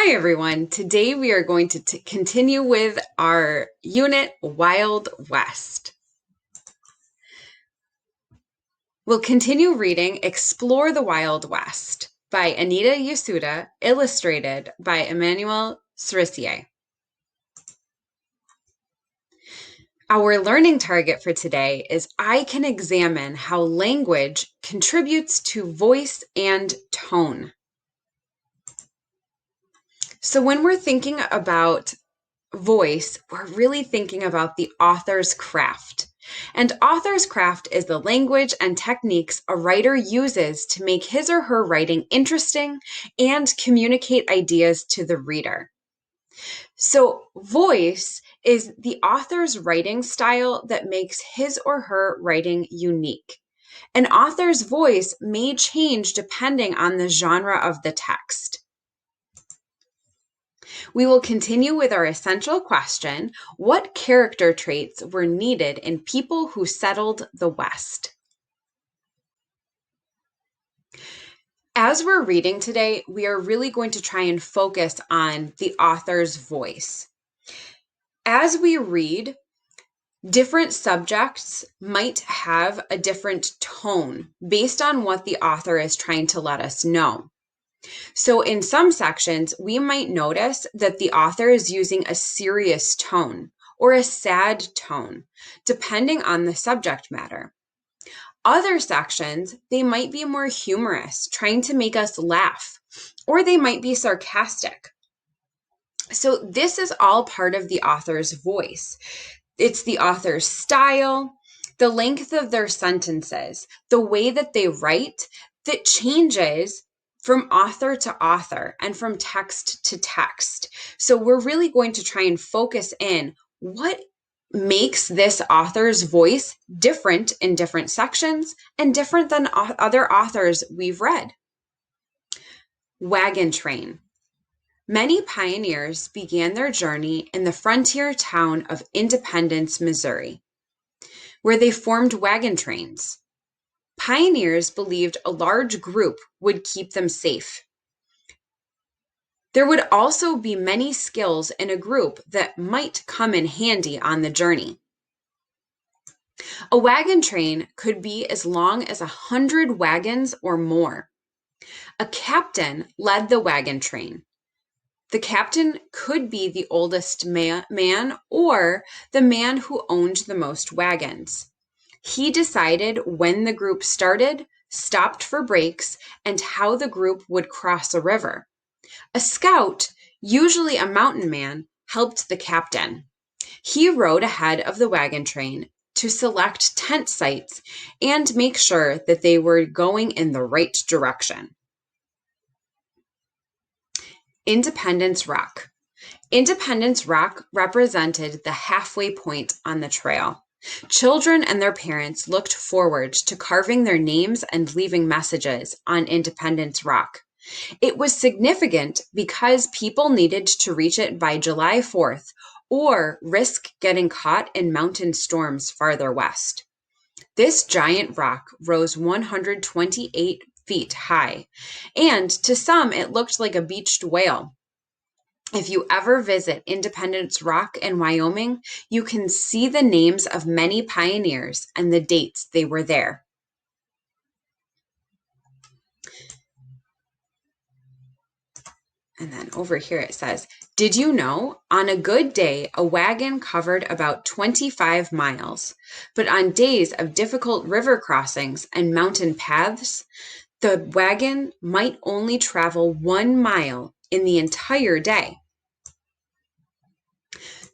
Hi everyone. Today we are going to continue with our unit Wild West. We'll continue reading Explore the Wild West by Anita Yasuda, illustrated by Emmanuel Cerisier. Our learning target for today is I can examine how language contributes to voice and tone. So when we're thinking about voice, we're really thinking about the author's craft. And author's craft is the language and techniques a writer uses to make his or her writing interesting and communicate ideas to the reader. So voice is the author's writing style that makes his or her writing unique. An author's voice may change depending on the genre of the text. We will continue with our essential question: what character traits were needed in people who settled the West? As we're reading today, we are really going to try and focus on the author's voice. As we read, different subjects might have a different tone based on what the author is trying to let us know. So in some sections, we might notice that the author is using a serious tone or a sad tone, depending on the subject matter. Other sections, they might be more humorous, trying to make us laugh, or they might be sarcastic. So this is all part of the author's voice. It's the author's style, the length of their sentences, the way that they write that changes from author to author and from text to text. So we're really going to try and focus in what makes this author's voice different in different sections and different than other authors we've read. Wagon train. Many pioneers began their journey in the frontier town of Independence, Missouri, where they formed wagon trains. Pioneers believed a large group would keep them safe. There would also be many skills in a group that might come in handy on the journey. A wagon train could be as long as 100 wagons or more. A captain led the wagon train. The captain could be the oldest man or the man who owned the most wagons. He decided when the group started, stopped for breaks, and how the group would cross a river. A scout, usually a mountain man, helped the captain. He rode ahead of the wagon train to select tent sites and make sure that they were going in the right direction. Independence Rock. Independence Rock represented the halfway point on the trail. Children and their parents looked forward to carving their names and leaving messages on Independence Rock. It was significant because people needed to reach it by July 4th or risk getting caught in mountain storms farther west. This giant rock rose 128 feet high, and to some it looked like a beached whale. If you ever visit Independence Rock in Wyoming, you can see the names of many pioneers and the dates they were there. And then over here it says, did you know on a good day, a wagon covered about 25 miles, but on days of difficult river crossings and mountain paths, the wagon might only travel 1 mile in the entire day.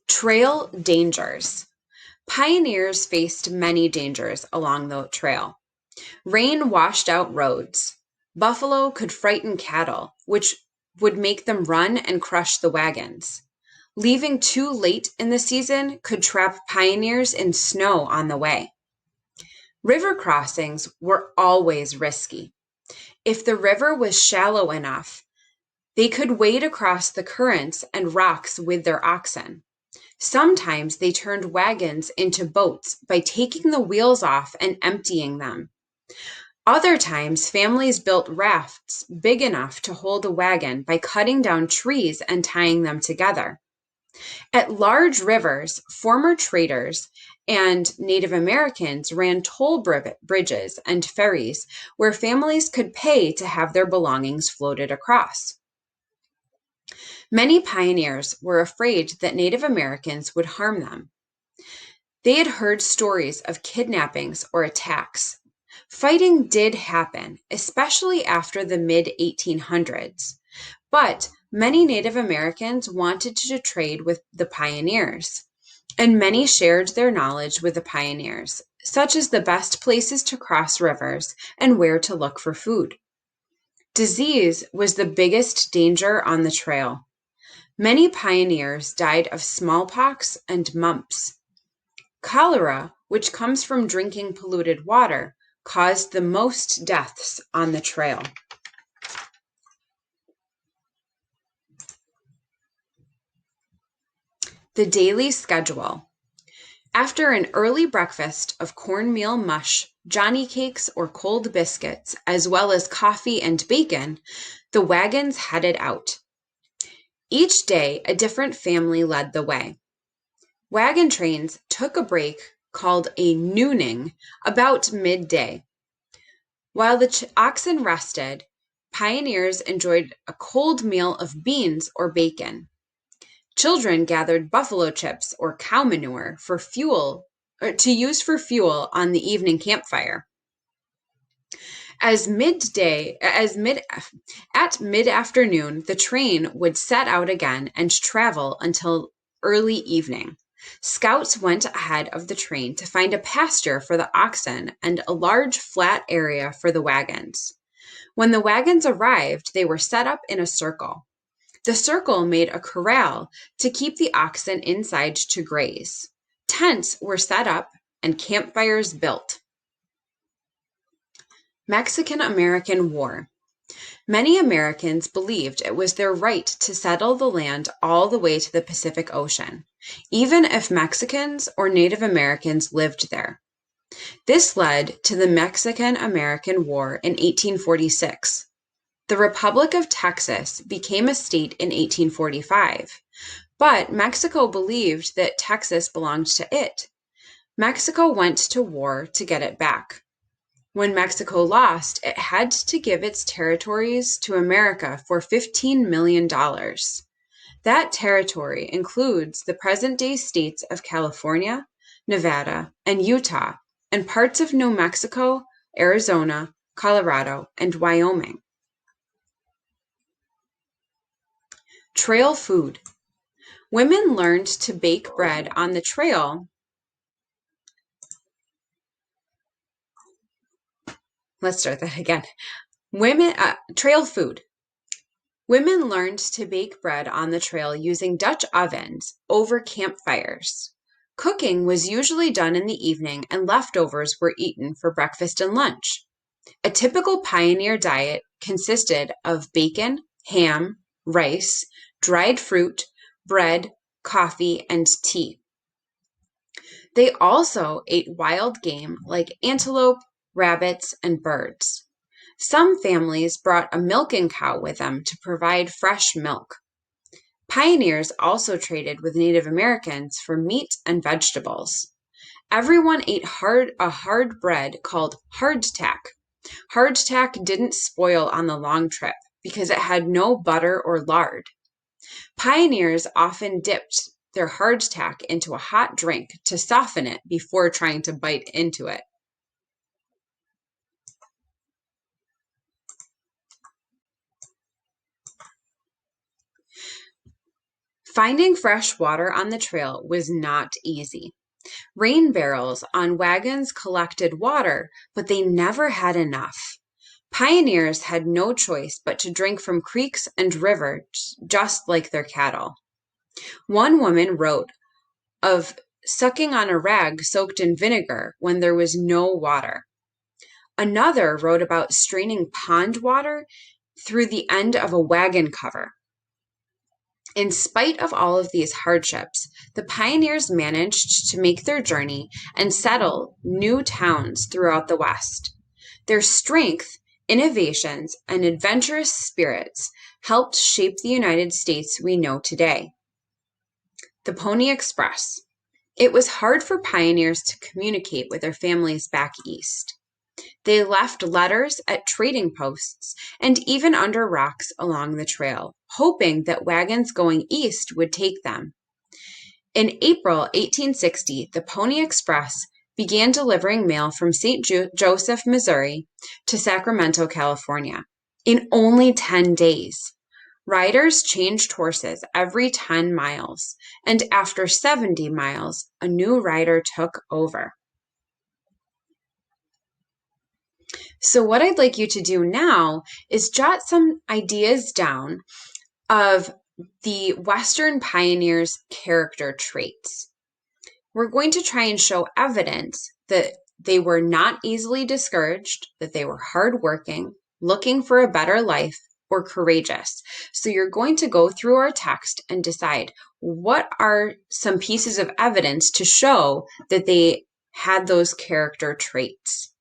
Trail dangers. Pioneers faced many dangers along the trail. Rain washed out roads. Buffalo could frighten cattle, which would make them run and crush the wagons. Leaving too late in the season could trap pioneers in snow on the way. River crossings were always risky. If the river was shallow enough, they could wade across the currents and rocks with their oxen. Sometimes they turned wagons into boats by taking the wheels off and emptying them. Other times, families built rafts big enough to hold a wagon by cutting down trees and tying them together. At large rivers, former traders and Native Americans ran toll bridges and ferries where families could pay to have their belongings floated across. Many pioneers were afraid that Native Americans would harm them. They had heard stories of kidnappings or attacks. Fighting did happen, especially after the mid-1800s, but many Native Americans wanted to trade with the pioneers, and many shared their knowledge with the pioneers, such as the best places to cross rivers and where to look for food. Disease was the biggest danger on the trail. Many pioneers died of smallpox and mumps. Cholera, which comes from drinking polluted water, caused the most deaths on the trail. The daily schedule. After an early breakfast of cornmeal mush, Johnny cakes, or cold biscuits, as well as coffee and bacon, the wagons headed out. Each day, a different family led the way. Wagon trains took a break called a nooning about midday. While the oxen rested, pioneers enjoyed a cold meal of beans or bacon. Children gathered buffalo chips or cow manure for fuel, or to use for fuel on the evening campfire. At mid-afternoon, the train would set out again and travel until early evening. Scouts went ahead of the train to find a pasture for the oxen and a large flat area for the wagons. When the wagons arrived, they were set up in a circle. The circle made a corral to keep the oxen inside to graze. Tents were set up and campfires built. Mexican-American War. Many Americans believed it was their right to settle the land all the way to the Pacific Ocean, even if Mexicans or Native Americans lived there. This led to the Mexican-American War in 1846. The Republic of Texas became a state in 1845, but Mexico believed that Texas belonged to it. Mexico went to war to get it back. When Mexico lost, it had to give its territories to America for $15 million. That territory includes the present-day states of California, Nevada, and Utah, and parts of New Mexico, Arizona, Colorado, and Wyoming. Trail food. Women learned to bake bread on the trail. Let's start that again. Trail food. Women learned to bake bread on the trail using Dutch ovens over campfires. Cooking was usually done in the evening and leftovers were eaten for breakfast and lunch. A typical pioneer diet consisted of bacon, ham, rice, dried fruit, bread, coffee, and tea. They also ate wild game like antelope, rabbits, and birds. Some families brought a milking cow with them to provide fresh milk. Pioneers also traded with Native Americans for meat and vegetables. Everyone ate a hard bread called hardtack. Hardtack didn't spoil on the long trip because it had no butter or lard. Pioneers often dipped their hardtack into a hot drink to soften it before trying to bite into it. Finding fresh water on the trail was not easy. Rain barrels on wagons collected water, but they never had enough. Pioneers had no choice but to drink from creeks and rivers, just like their cattle. One woman wrote of sucking on a rag soaked in vinegar when there was no water. Another wrote about straining pond water through the end of a wagon cover. In spite of all of these hardships, the pioneers managed to make their journey and settle new towns throughout the West. Their strength, innovations, and adventurous spirits helped shape the United States we know today. The Pony Express. It was hard for pioneers to communicate with their families back east. They left letters at trading posts and even under rocks along the trail, hoping that wagons going east would take them. In April 1860, the Pony Express began delivering mail from St. Joseph, Missouri to Sacramento, California, in only 10 days. Riders changed horses every 10 miles, and after 70 miles, a new rider took over. So what I'd like you to do now is jot some ideas down of the Western pioneers' character traits. We're going to try and show evidence that they were not easily discouraged, that they were hardworking, looking for a better life, or courageous. So you're going to go through our text and decide what are some pieces of evidence to show that they had those character traits.